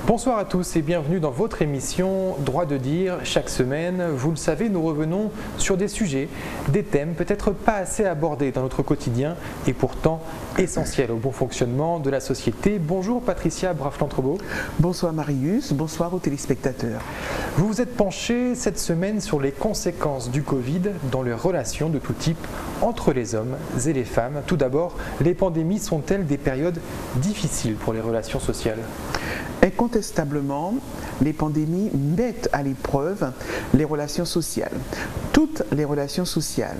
Bonsoir à tous et bienvenue dans votre émission Droit de dire. Chaque semaine, vous le savez, nous revenons sur des sujets, des thèmes peut-être pas assez abordés dans notre quotidien et pourtant essentiels au bon fonctionnement de la société. Bonjour Patricia Braflantrebeau. Bonsoir Marius, bonsoir aux téléspectateurs. Vous vous êtes penché cette semaine sur les conséquences du Covid dans les relations de tout type entre les hommes et les femmes. Tout d'abord, les pandémies sont-elles des périodes difficiles pour les relations sociales ? Incontestablement, les pandémies mettent à l'épreuve les relations sociales. Toutes les relations sociales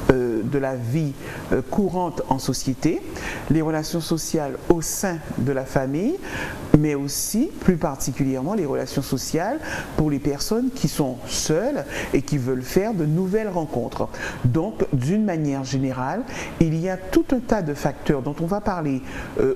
de la vie courante en société, les relations sociales au sein de la famille, mais aussi, plus particulièrement, les relations sociales pour les personnes qui sont seules et qui veulent faire de nouvelles rencontres. Donc, d'une manière générale, il y a tout un tas de facteurs dont on va parler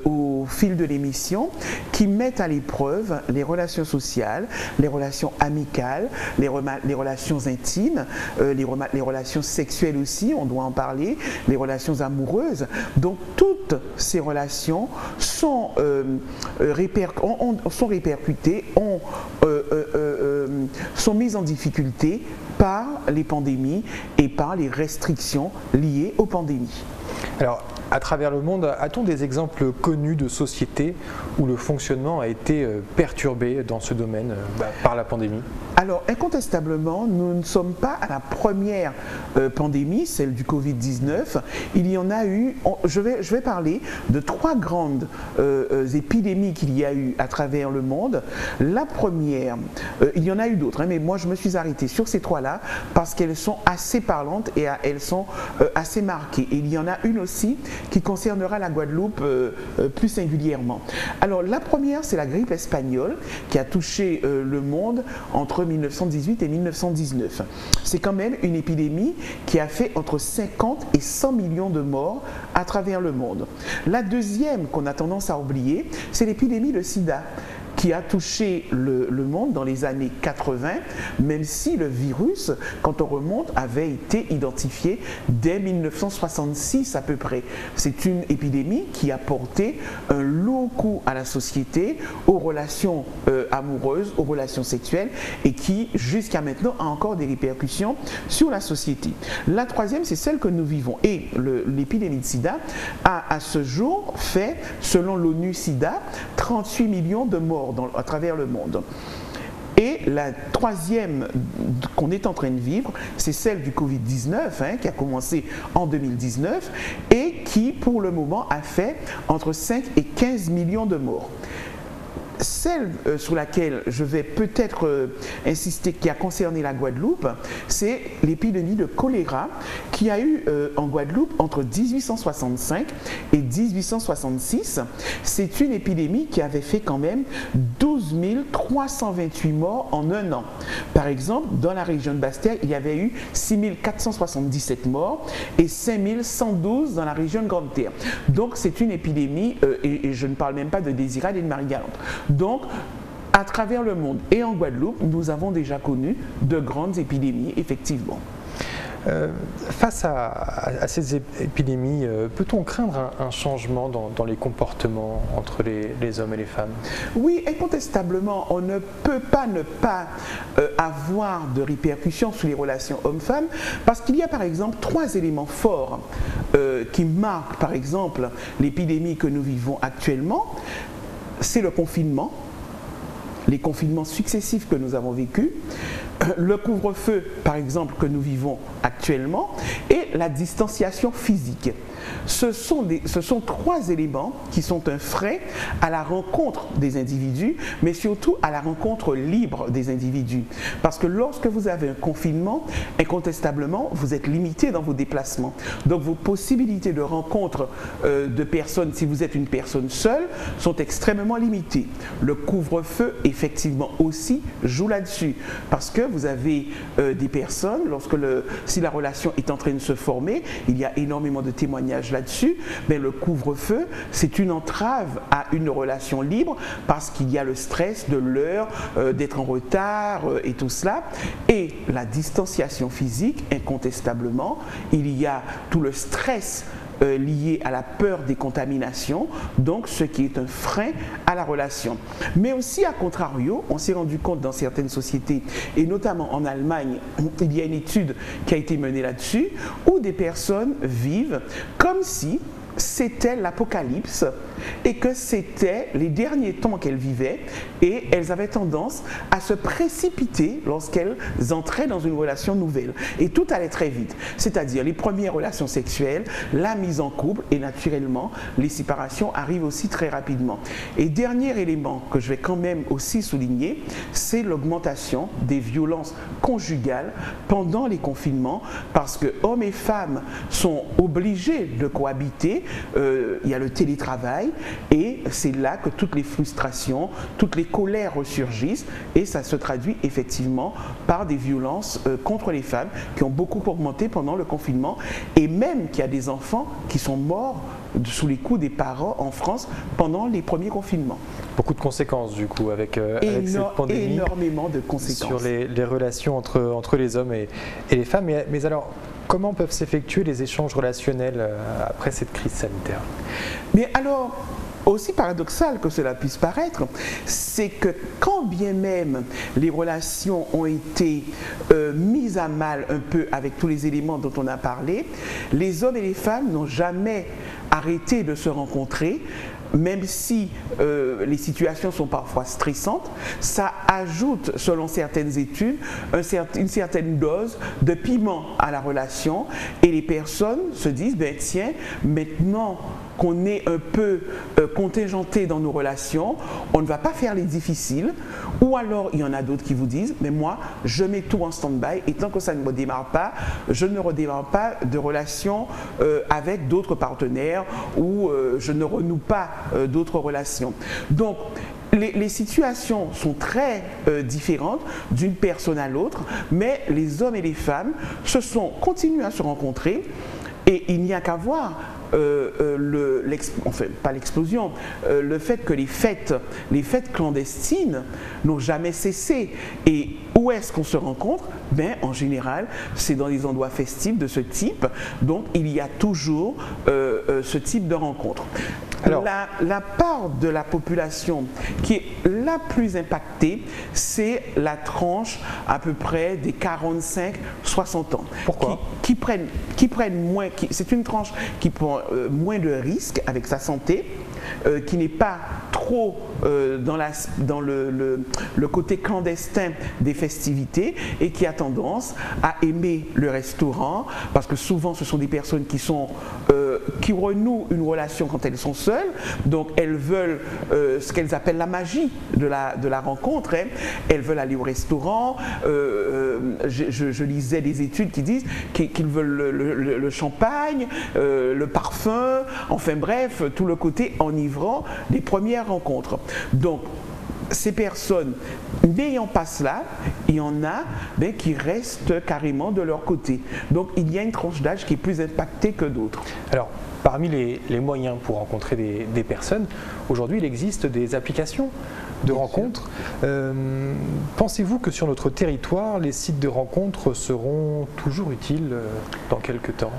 au fil de l'émission qui mettent à l'épreuve les relations sociales, les relations amicales, les relations intimes, les relations sexuelles aussi, on doit en parler, les relations amoureuses. Donc toutes ces relations sont répercutées, sont mises en difficulté par les pandémies et par les restrictions liées aux pandémies. Alors, à travers le monde, a-t-on des exemples connus de sociétés où le fonctionnement a été perturbé dans ce domaine par la pandémie ? Alors, incontestablement, nous ne sommes pas à la première pandémie, celle du Covid-19. Il y en a eu, je vais parler de trois grandes épidémies qu'il y a eu à travers le monde. La première, il y en a eu d'autres, mais moi je me suis arrêté sur ces trois-là parce qu'elles sont assez parlantes et elles sont assez marquées. Et il y en a une aussi qui concernera la Guadeloupe plus singulièrement. Alors, la première, c'est la grippe espagnole qui a touché le monde entre 1918 et 1919. C'est quand même une épidémie qui a fait entre 50 et 100 millions de morts à travers le monde. La deuxième qu'on a tendance à oublier, c'est l'épidémie de sida qui a touché le monde dans les années 80, même si le virus, quand on remonte, avait été identifié dès 1966 à peu près. C'est une épidémie qui a porté un lourd coup à la société, aux relations amoureuses, aux relations sexuelles, et qui, jusqu'à maintenant, a encore des répercussions sur la société. La troisième, c'est celle que nous vivons. Et l'épidémie de sida a, à ce jour, fait, selon l'ONU-SIDA, 38 millions de morts à travers le monde. Et la troisième qu'on est en train de vivre, c'est celle du Covid-19, qui a commencé en 2019 et qui, pour le moment, a fait entre 5 et 15 millions de morts. Celle sur laquelle je vais peut-être insister, qui a concerné la Guadeloupe, c'est l'épidémie de choléra qui a eu en Guadeloupe entre 1865 et 1866. C'est une épidémie qui avait fait quand même 12 328 morts en un an. Par exemple, dans la région de Basse-Terre, il y avait eu 6 477 morts et 5 112 dans la région de Grande-Terre. Donc c'est une épidémie, et je ne parle même pas de Désirade et de Marie-Galante. Donc, à travers le monde et en Guadeloupe, nous avons déjà connu de grandes épidémies, effectivement. Face à ces épidémies, peut-on craindre un changement dans les comportements entre les hommes et les femmes ? Oui, incontestablement, on ne peut pas ne pas avoir de répercussions sur les relations hommes-femmes parce qu'il y a par exemple trois éléments forts qui marquent par exemple l'épidémie que nous vivons actuellement. C'est le confinement, les confinements successifs que nous avons vécus, le couvre-feu, par exemple, que nous vivons actuellement, et la distanciation physique. Ce sont trois éléments qui sont un frein à la rencontre des individus, mais surtout à la rencontre libre des individus. Parce que lorsque vous avez un confinement, incontestablement, vous êtes limité dans vos déplacements. Donc vos possibilités de rencontre de personnes, si vous êtes une personne seule, sont extrêmement limitées. Le couvre-feu, effectivement, aussi joue là-dessus. Parce que vous avez des personnes, si la relation est en train de se former, il y a énormément de témoignages là-dessus, mais le couvre-feu, c'est une entrave à une relation libre parce qu'il y a le stress de l'heure, d'être en retard et tout cela. Et la distanciation physique, incontestablement, il y a tout le stress liées à la peur des contaminations, donc ce qui est un frein à la relation. Mais aussi, à contrario, on s'est rendu compte dans certaines sociétés, et notamment en Allemagne, il y a une étude qui a été menée là-dessus, où des personnes vivent comme si c'était l'apocalypse et que c'était les derniers temps qu'elles vivaient, et elles avaient tendance à se précipiter lorsqu'elles entraient dans une relation nouvelle. Et tout allait très vite, c'est-à-dire les premières relations sexuelles, la mise en couple, et naturellement, les séparations arrivent aussi très rapidement. Et dernier élément que je vais quand même aussi souligner, c'est l'augmentation des violences conjugales pendant les confinements, parce que hommes et femmes sont obligés de cohabiter, il y a le télétravail, et c'est là que toutes les frustrations, toutes les colères ressurgissent, et ça se traduit effectivement par des violences contre les femmes qui ont beaucoup augmenté pendant le confinement, et même qu'il y a des enfants qui sont morts sous les coups des parents en France pendant les premiers confinements. Beaucoup de conséquences du coup avec cette pandémie. Énormément de conséquences. Sur les relations entre les hommes et les femmes. Mais alors, comment peuvent s'effectuer les échanges relationnels après cette crise sanitaire? Mais alors, aussi paradoxal que cela puisse paraître, c'est que quand bien même les relations ont été mises à mal un peu avec tous les éléments dont on a parlé, les hommes et les femmes n'ont jamais arrêté de se rencontrer. Même si les situations sont parfois stressantes, ça ajoute, selon certaines études, une certaine dose de piment à la relation, et les personnes se disent, ben tiens, maintenant qu'on est un peu contingenté dans nos relations, on ne va pas faire les difficiles, ou alors il y en a d'autres qui vous disent, mais moi je mets tout en stand-by, et tant que ça ne redémarre pas, je ne redémarre pas de relation avec d'autres partenaires, ou je ne renoue pas d'autres relations. Donc les situations sont très différentes d'une personne à l'autre, mais les hommes et les femmes continuent à se rencontrer, et il n'y a qu'à voir enfin, pas l'explosion, le fait que les fêtes clandestines n'ont jamais cessé. Et où est-ce qu'on se rencontre? Ben, en général, c'est dans des endroits festifs de ce type, donc il y a toujours ce type de rencontre. Alors, la part de la population qui est la plus impactée, c'est la tranche à peu près des 45-60 ans. Pourquoi? Qui prennent moins, c'est une tranche qui prend moins de risques avec sa santé, qui n'est pas trop dans le côté clandestin des festivités, et qui a tendance à aimer le restaurant, parce que souvent ce sont des personnes qui renouent une relation quand elles sont seules, donc elles veulent ce qu'elles appellent la magie de la rencontre, hein. Elles veulent aller au restaurant, je lisais des études qui disent qu'ils veulent le champagne, le parfum, enfin bref, tout le côté enivrant des premières rencontres. Donc, ces personnes n'ayant pas cela, il y en a qui restent carrément de leur côté. Donc, il y a une tranche d'âge qui est plus impactée que d'autres. Alors, parmi les moyens pour rencontrer des personnes, aujourd'hui, il existe des applications de rencontres. Pensez-vous que sur notre territoire, les sites de rencontres seront toujours utiles dans quelques temps?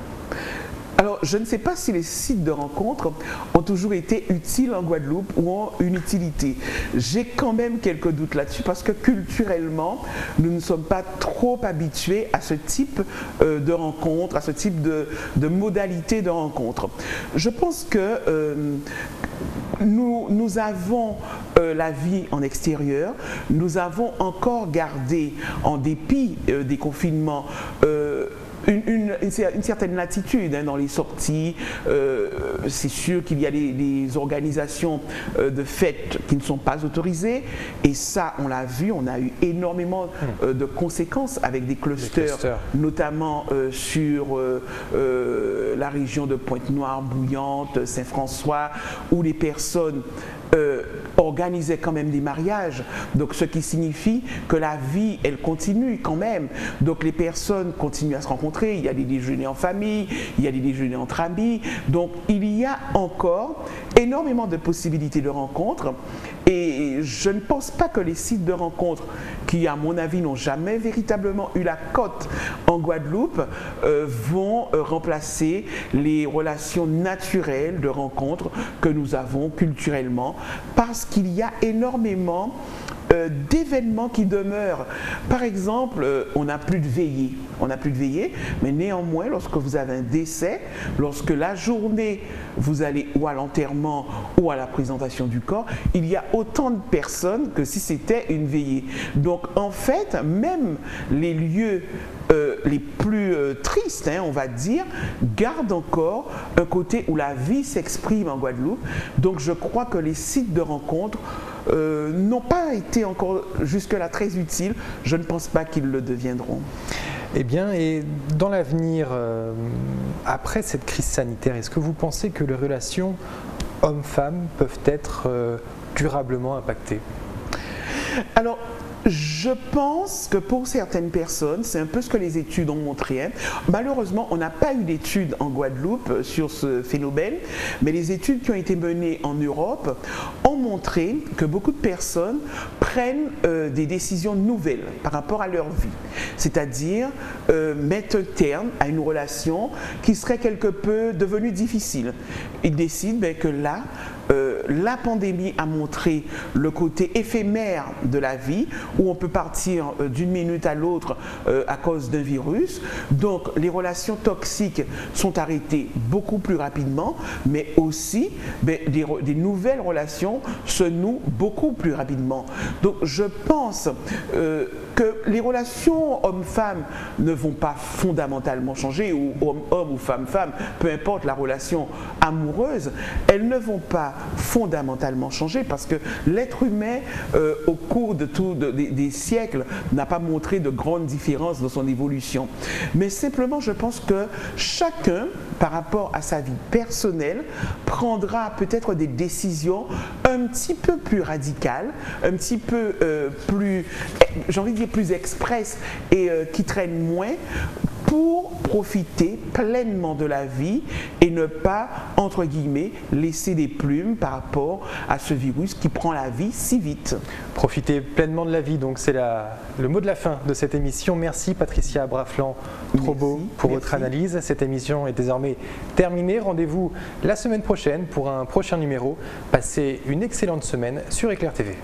Alors, je ne sais pas si les sites de rencontres ont toujours été utiles en Guadeloupe ou ont une utilité. J'ai quand même quelques doutes là-dessus, parce que culturellement, nous ne sommes pas trop habitués à ce type de rencontres, à ce type de modalités de rencontres. Je pense que nous avons la vie en extérieur, nous avons encore gardé, en dépit des confinements, une certaine latitude dans les sorties. C'est sûr qu'il y a des organisations de fêtes qui ne sont pas autorisées, et ça on l'a vu, on a eu énormément de conséquences avec des clusters, notamment sur la région de Pointe-Noire, Bouillante, Saint-François, où les personnes organisaient quand même des mariages. Donc ce qui signifie que la vie, elle continue quand même. Donc les personnes continuent à se rencontrer, il y a des déjeuners en famille, il y a des déjeuners entre amis. Donc il y a encore énormément de possibilités de rencontres. Et je ne pense pas que les sites de rencontres, qui à mon avis n'ont jamais véritablement eu la cote en Guadeloupe, vont remplacer les relations naturelles de rencontres que nous avons culturellement, parce qu'il y a énormément d'événements qui demeurent. Par exemple, on n'a plus de veillée. On n'a plus de veillée, mais néanmoins, lorsque vous avez un décès, lorsque la journée, vous allez ou à l'enterrement ou à la présentation du corps, il y a autant de personnes que si c'était une veillée. Donc, en fait, même les lieux les plus tristes, on va dire, gardent encore un côté où la vie s'exprime en Guadeloupe. Donc, je crois que les sites de rencontres n'ont pas été encore jusque-là très utiles. Je ne pense pas qu'ils le deviendront. Eh bien, et dans l'avenir, après cette crise sanitaire, est-ce que vous pensez que les relations hommes-femmes peuvent être durablement impactées? Alors, je pense que pour certaines personnes, c'est un peu ce que les études ont montré. Malheureusement, on n'a pas eu d'études en Guadeloupe sur ce phénomène, mais les études qui ont été menées en Europe ont montré que beaucoup de personnes prennent des décisions nouvelles par rapport à leur vie. C'est-à-dire mettent un terme à une relation qui serait quelque peu devenue difficile. Ils décident que là, la pandémie a montré le côté éphémère de la vie, où on peut partir d'une minute à l'autre à cause d'un virus. Donc les relations toxiques sont arrêtées beaucoup plus rapidement, mais aussi des nouvelles relations se nouent beaucoup plus rapidement. Donc je pense que les relations hommes-femmes ne vont pas fondamentalement changer, ou homme-homme ou femme-femme, peu importe la relation amoureuse, elles ne vont pas fondamentalement changer, parce que l'être humain, au cours de des siècles, n'a pas montré de grandes différences dans son évolution. Mais simplement, je pense que chacun, par rapport à sa vie personnelle, prendra peut-être des décisions un petit peu plus radicales, un petit peu plus, j'ai envie de dire plus express, et qui traînent moins, pour profiter pleinement de la vie et ne pas, entre guillemets, laisser des plumes par rapport à ce virus qui prend la vie si vite. Profiter pleinement de la vie, donc c'est le mot de la fin de cette émission. Merci Patricia Brafland-Trobo pour votre analyse. Cette émission est désormais terminée. Rendez-vous la semaine prochaine pour un prochain numéro. Passez une excellente semaine sur Éclair TV.